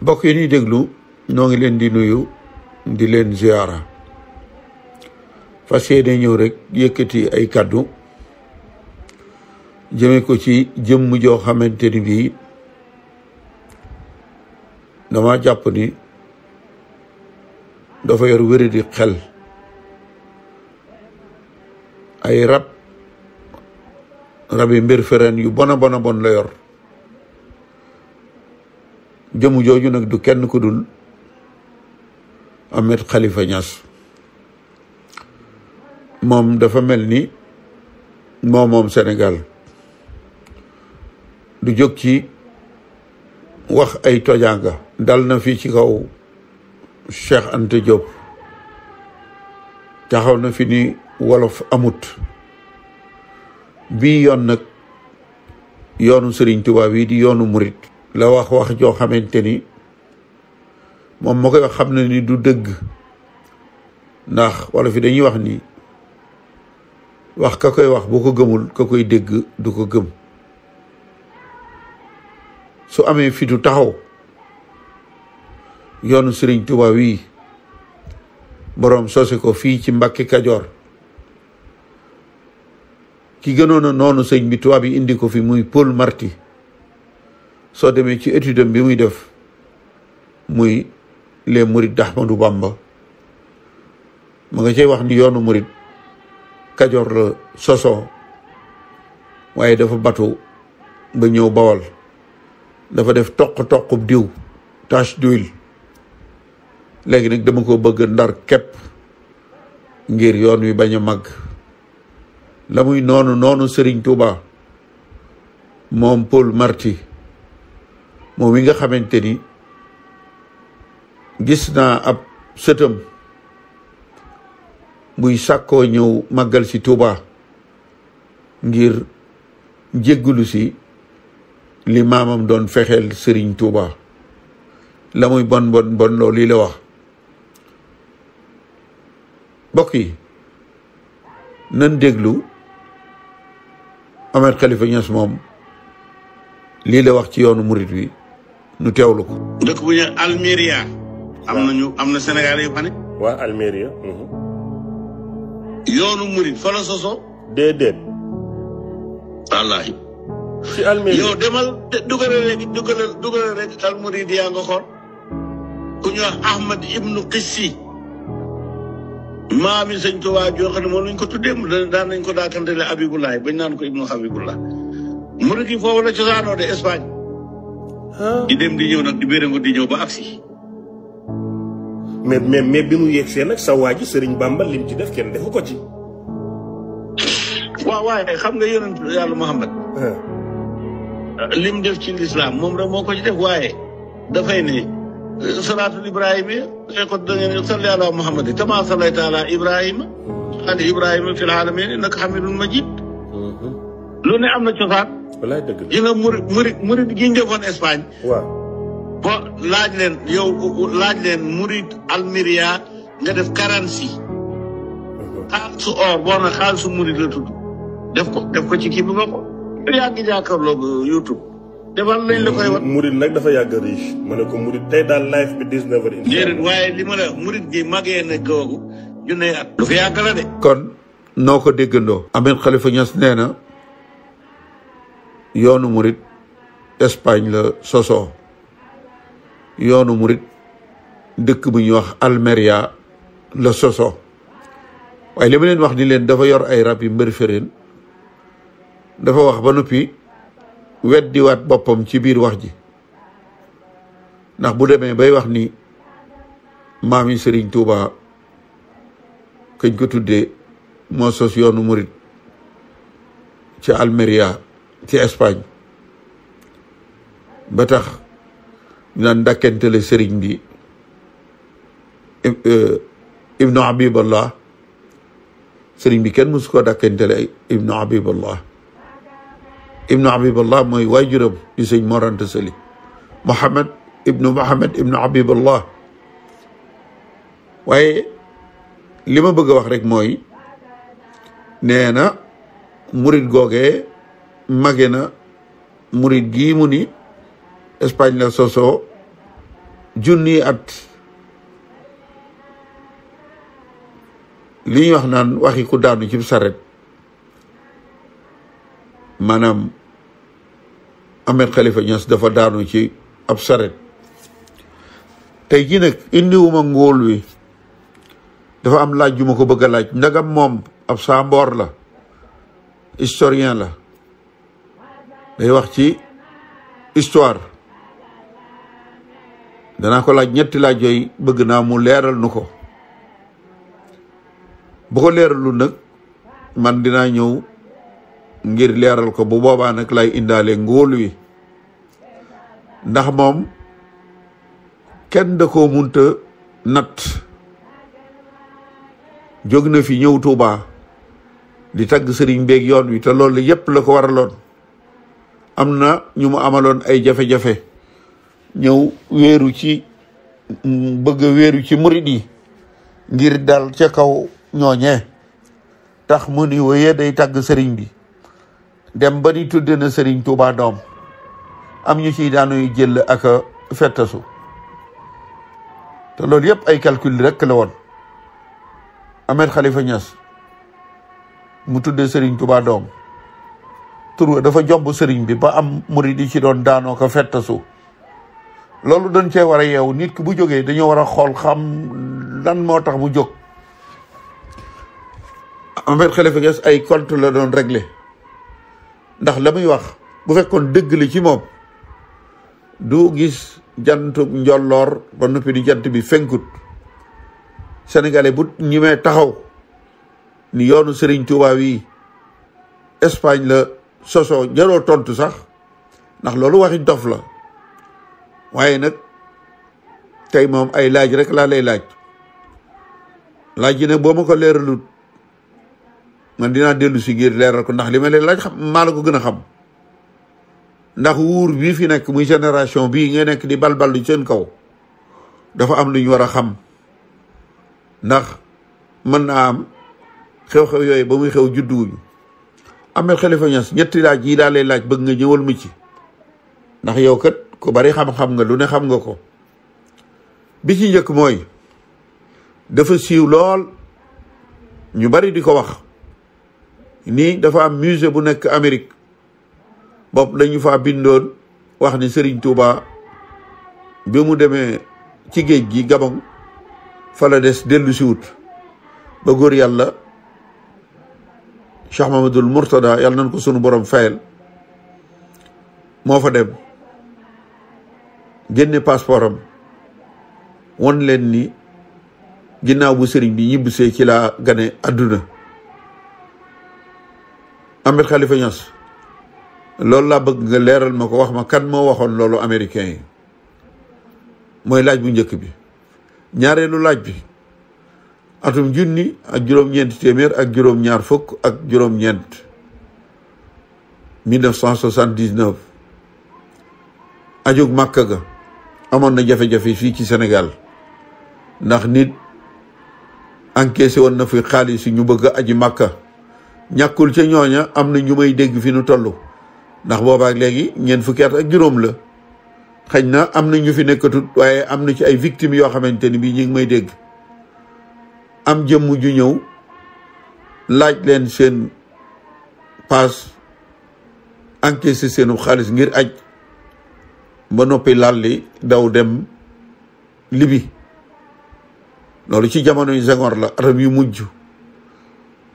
mbokk yi ñuy déglu ñoo ngi leen di nuyu di leen ziara fas yéene ñëw rek yëkkati ay kàddu jëme ko ci jëmm joo xamante ni bii dama jàpp ni dafa yor wéradi xel ay rabi mbir feren yu bona bon la yor jëmu jooju nag du kenn ku dul Ahmed Khalifa Niass moom dafa mel ni moom Sénégal du jóg ci wax ay tojanga dal na fi ci kaw Cheikh Anta Diop taxaw na fi ni wolof amut bii yoon nag yoonu Serigne Touba wi di yoonu murit la wax joo xamante ni moom moo koy wax xam na ni du dëgg ndax wala fi dañuy wax ni wax ka koy wax bu ko gëmul ka koy dégg du ko gëm su amee fitu taxaw yoonu Serigne Touba wi boroom sose ko fii ci Mbàkke Kajoor ki gënoon a noonu sëñ bi tubaab yi indi ko fi muy Paul Marty soo demee ci étude bi muy def muy les mourides d'Ahmadou Bamba ma nga cay wax ni yoonu murid Kajoor la sosoo waaye dafa batu ba ñëw Bawol dafa def toq diw tache d'huile léegi nag dama ko bëgg ndar képp ngir yoon wi bañ a màgg la muy noonu Serigne Touba moom Paul Marty moom mi nga xamante ni gis naa ab sëtam muy sàkkoo ñëw màggal si Touba ngir jéggulu si li maamam doon fexeel Serigne Touba la muy bon loolu lii la wax mbokk yi nan déglu Ahmed Khalifa Niass moom lii la wax ci yoonu murit wi nu teewlu ko. dëkk bu ñu Almeria. am na Sénégal yu fa ne. waa Almeria. yoonu murit fa la soso. déedéet. wallaahi. ci Almeria yow demal dugalal rek Almuridiya nga xool. ku ñu wax Ahmad ibnu Qissi. maami sëñ Tuubaa joo xam ne moom lañ ko tuddee daan nañ ko daakantele Habibullah bañ naan ko ibnu Habibullah. murit yi foofu la cosaanoo de Espagne. di dem di ñëw nag di béréngo di ñëw ba agsi. mais bi mu yegsee nag sa waa ji Sëriñ Bamba lim ci def kenn defu ko ci. waaw waaye xam nga yonent yàlla Muhammad lim def ci lislaam moom rek moo ko ci def waaye dafay ne salaatul ibrahima dafay ko da ngeen salli ala Muhammad kama sallayta ala Ibrahima ali Ibrahima fil alamin innaka hamidun majid lu ne am na cosaan. walaay dëgg la yi nga murid gi ñu defoon Espagne. waaw. bo laaj leen murid Almeria nga def currency. xaalisu or boo na xaalisu murid la tudd. def ko ci kii bi ba ko. yaa ngi jàkkaarloog YouTube. defal lañ la koy wax. murid nag dafa yàgg riche ma ne ko murid tey daal life bi 19 déedéet waaye li ma la murid gi màggee na googu junne at. lu fi yàgg la de. kon noo ko déggandoo. Ahmed Khalifa Niass nee na yoonu murit Espagne la sosoo yoonu murit dëkk bu ñuy wax Almeria la sosoo waaye li ma leen wax ni leen dafa yor ay rab yu mbër féréen dafa wax ba noppi weddiwaat boppam ci biir wax ji ndax bu demee bay wax ni maami Serigne Touba kañ ko tuddee moo sos yoonu murit ci Almeria ci Espagne ba tax ñu naan dàkkentele sëriñ bi ibnu Habiballah sëriñ bi kenn mësu ko dàkkentele ibnu Habiballah mooy waajuram di sëñ Mor Anta Sali Mohamed ibnu Habiballah waaye li ma bëgg a wax rek mooy nee na murit googee mage na murit gii mu ni Espagne la sosoo junni at li ñuy wax naan waxi ku daanu ci saret maanaam Ahmed Khalifa Niass dafa daanu ci ab saret tey ji nag indiwuma ngóol wi dafa am laaj ju ma ko bëgg a laaj ndagam moom ab saamboor la historien la day wax ci histoire danaa ko laaj ñetti laaj yooyu bëgg naa mu leeral nu ko bu ko leeralu nag man dinaa ñëw ngir leeral ko bu boobaa nag lay indaale ngóol wi ndax moom kenn da koo munta natt jóg na fi ñëw Tuubaa di tagg sëriñ beeg yoon wi te loolu yépp la ko waraloon am na ñu mu amaloon ay jafe-jafe ñëw wéeru ci bëgg a wéeru ci murid yi ngir dal ca kaw ñooñee tax mu ni wéyee day tagg sëriñ bi dem ba ni tudde na sëriñ Tuubaa doom am ñu ciy daanuy jël ak a fettasu te loolu yépp ay calcul rek la woon Ahmed Khalifa Niass mu tudde sëriñ Tuubaa doom tur dafa jomb sëriñ bi ba am murid yi ci doon daanoo ko fettasu loolu dañ cee war a yeewu nit ki bu jógee dañoo war a xool xam lan moo tax mu jóg Ahmed Khalifa Niass ay compte la doon réglé ndax la muy wax bu fekkoon dëgg la ci moom du gis jantu njolloor ba noppi di jant bi fenkut sénégalais bu ñimee taxaw ni yoonu Serigne Touba wi Espagne la soso jaroo tontu sax ndax loolu waxi dof la waaye nag tey moom ay laaj rek laa lay laaj yi nag boo ma ko leeralut man dinaa dellu si ngir leeral ko ndax li ma leen laaj xam maa la ko gën a xam ndax wuur bii fi nekk muy génération bii nga nekk di balbal lu seen kaw dafa am lu ñu war a xam ndax mën naa am xew-xew yooyu ba muy xew judduwuñu Ahmed Khalifa Niass ñetti laaj yi daa lay laaj bëgg nga ñëwal mu ci ndax yow kat ku bari xam-xam nga lu ne xam nga ko bi ci njëkk mooy dafa siiw lool ñu bari di ko wax nii dafa am musée bu nekk Amérique bopp dañu fa bindoon wax ni Serigne Touba bi mu demee ci géej gi Gabon fa la des dellu si wut ba góor yàlla Cheikh Mamadul Mourtada yàlla nañ ko sunu borom fayal moo fa dem génne passeport am won leen ni ginnaaw bu sëriñ bi ñibbisee ci laa gane àdduna Ahmed Khalifa Niass loolu laa bëgg nga leeral ma ko wax ma kan moo waxoon loolu américain yi mooy laaj bu njëkk bi ñaareelu laaj bi atum junni ak juróom-ñeenti téeméer ak juróom-ñaar fukk ak juróom-ñeent 1979 ajug Màkka ga amoon na jafe-jafe fii ci Sénégal ndax nit encaissé woon na fi xaalis yi ñu bëgg a aji Màkka ñàkkul ca ñooña am na ñu may dégg fi nu toll ndax boobaak léegi ñeent fukki at ak juróom la xëy na am na ñu fi nekkatut waaye am na ci ay victimes yoo xamante ni bii ñu ngi may dégg am jëmm ju ñëw laaj leen seen paas encaissé seenu xaalis ngir aj ba noppi lalli daw dem Libi loolu ci jamono yu Senghor la atam yu mujj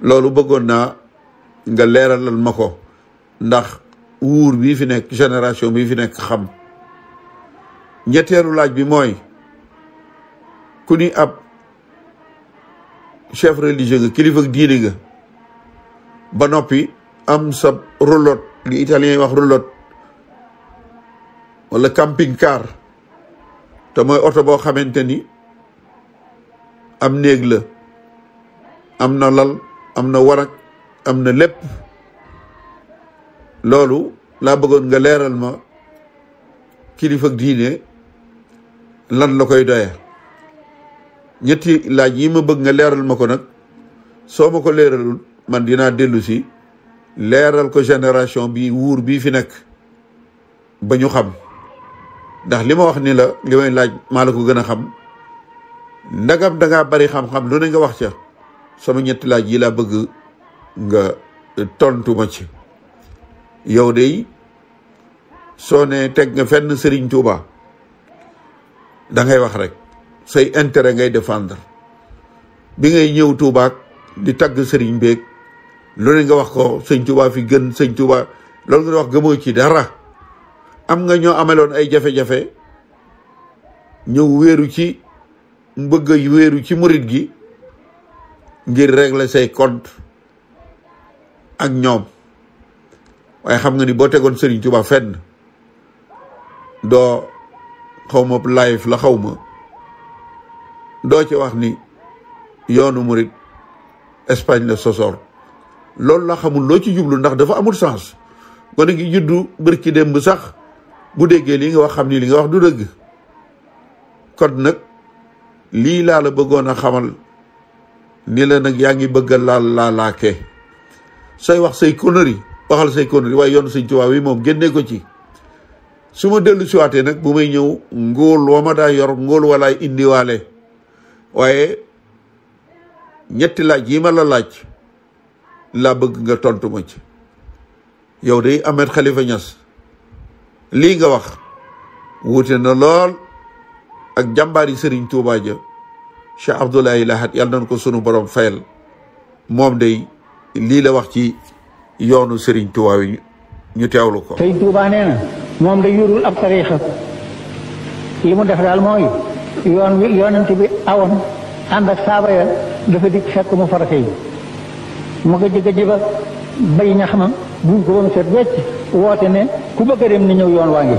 loolu bëggoon naa nga leeralal ma ko ndax wuur bii fi nekk génération bii fi nekk xam ñetteelu laaj bi mooy ku ni ab chef religieux nga kilifa diine nga ba noppi am sa roulotte li italien yi wax roulotte wala camping car te mooy oto boo xamante ni am néeg la am na lal am na warak am na lépp loolu laa bëggoon nga leeral ma kilifa diine lan la koy doye ñetti laaj yi ma bëgg nga leeral ma ko nag soo ma ko leeralul man dinaa dellu si leeral ko génération bi wuur bii fi nekk ba ñu xam ndax li ma wax ni la li may laaj maa la ko gën a xam ndagam dangaa bari xam-xam lu ne nga wax ca sama ñetti laaj yi laa bëgg nga tontu ma ci. yow de soo ne teg nga fenn Serigne Touba da ngay wax rek say intérêt ngay défendre bi ngay ñëw Touba di tagg Serigne beeg lu ne nga wax ko sëñ Touba fi gën sëñ Touba loolu nga wax gëmoo ci dara. am nga ñoo ameloon ay jafe-jafe ñëw wéeru ci bëgg wéeru ci murit gi ngir régler say compte ak ñoom waaye xam nga ni boo tegoon Serigne Touba fenn doo xawma live la xawma doo ci wax ni yoonu murit Espagne la sosoor loolu la xamul loo ci jublu ndax dafa amul sens gone gi juddu bërki démb sax bu déggee li nga wax xam ni li nga wax du dëgg. kon nag lii laa la bëggoon a xamal ni la nag yaa ngi bëgg a laalaake say wax say conneries waxal say conneries waaye yoonu Sëñ Tuubaa wi moom génnee ko ci. su ma dellu siwaatee nag bu may ñëw ngóol wa ma daa yor ngóol walaay indiwaale waaye ñetti laaj yi ma la laaj laa bëgg nga tontu ma ci. yow de Ahmed Khalifa Niass lii nga wax wuute na lool ak jàmbaari Serigne Touba ja Cheikh Abdoulaye Lahat yàlla nañ ko sunu borom fayal moom day lii la wax ci yoonu Serigne Touba wi ñu teewlu ko. Serigne Touba nee na moom da yurul ab tariixa li mu def daal mooy yoon wi yonent bi awoon ànd ak saaba ya dafa dikk fekk mu farata yi mu gëj ba bay ñax ma buñ ko ba mu set wecc woote ne ku bëgg a dem ni ñëw yoon waa ngi